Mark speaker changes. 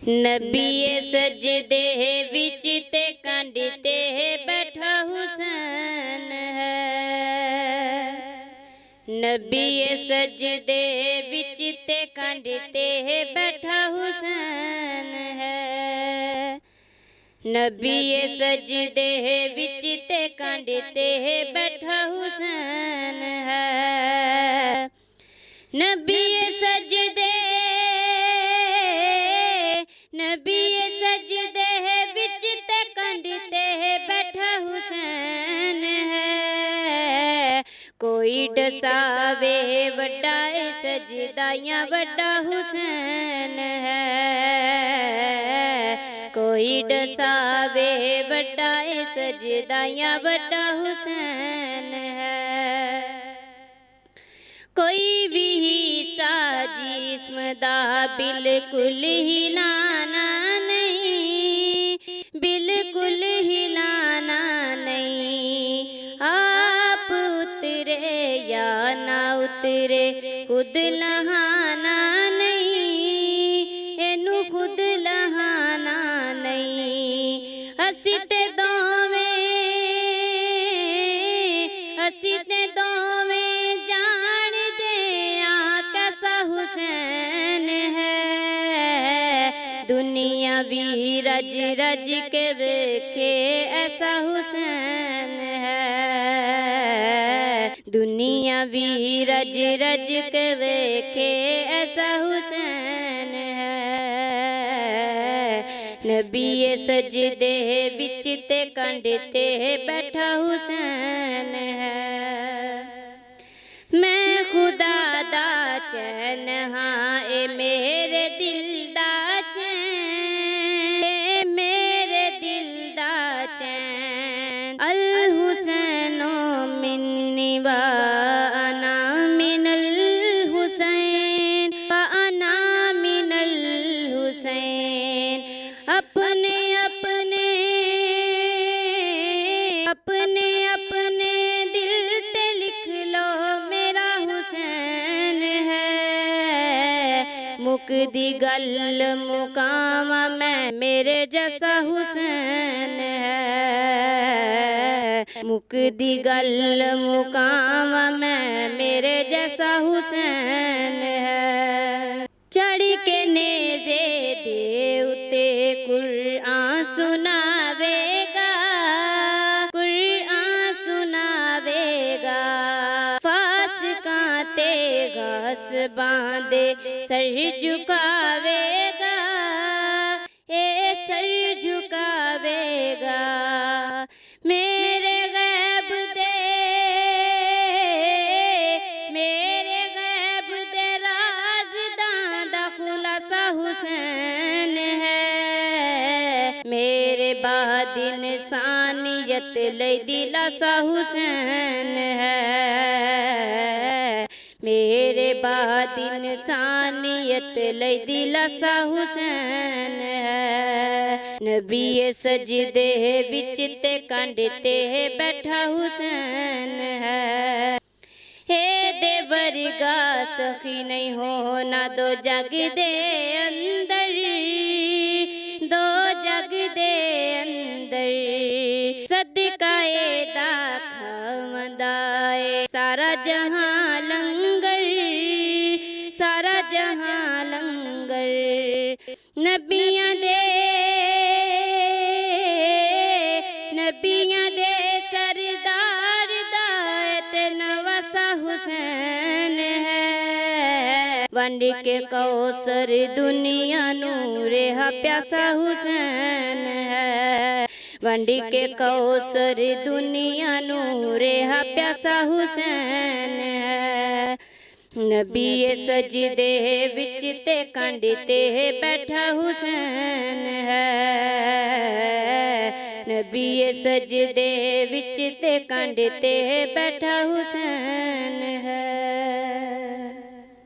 Speaker 1: نبی سجدے وچ تے کنڈ تے بیٹھا حسین ہے، نبی سجدے وچ تے کنڈ تے بیٹھا حسین ہے، نبی سجدے وچ تے کنڈ تے بیٹھا حسین ہے، نبی سجدے وچ تے کنڈ تے بیٹھا حسین ہے، کوئی ڈساوے وڈا سجدہ یا وڈا حسین ہے، کوئی ڈساوے وڈا سجدہ یا وڈا حسین ہے، کوئی بھی حصہ جسم دا بالکل ہلانا نہیں، بالکل ہلانا نہیں، آپ اترے یا نہ اترے خود لہانا نہیں، اینو خود لہانا نہیں، اسی تے دوویں جان دیا کیسا حسین ہے، دنیا بھی رج رج کے ویکھے ایسا حسین ہے، دنیا بھی رج رج کے ویکھے ایسا حسین ہے، نبی سجدے وچ تے کنڈ تے بیٹھا حسین ہے، میں خدا دا چین ہاں اے میرے دل دا چین، اے میرے دل دا چین، الحسین منی وانا من الحسین، وانا من الحسین، اپنے دل تے لکھ لو میرا حسین ہے، مکدی گل مقاواں میں میرے جیسا حسین ہے، مکدی گل مقاواں میں میرے جیسا حسین ہے، چڑھ کے نیزے دے اتے قرآن سناوے گا، قرآن سناوے گا، فاسقاں تے غاصباں دے سر جھکاوے گا، اے سر جھکاوے گا، میرے غیب دے رازداں دا خلاصہ حسین ہے، میرے بعد انسانیت لئی دلاسا حسین ہے، میرے بعد انسانیت لئی دلاسا حسین ہے، نبی سجدے وچ تے کنڈ تے بیٹھا حسین ہے، اے دے ورگا سخی نہیں ہونا دو جگ دے اندر، دو جگ دے اندر، صدقہ دا کھاوندا اے سارا جہاں لنگر، سارا جہاں لنگر، نبیاں دے سردار دا تے نواسا حسین ہے، ونڈ کے کوثر دنیا نو رہا پیاسا حسین ہے، ونڈ کے کوثر دنیا نو رہا پیاسا حسین ہے، نبی سجدے وچ تے کنڈ تے بیٹھا حسین ہے، نبی سجدے وچ تے کنڈ تے بیٹھا حسین ہے۔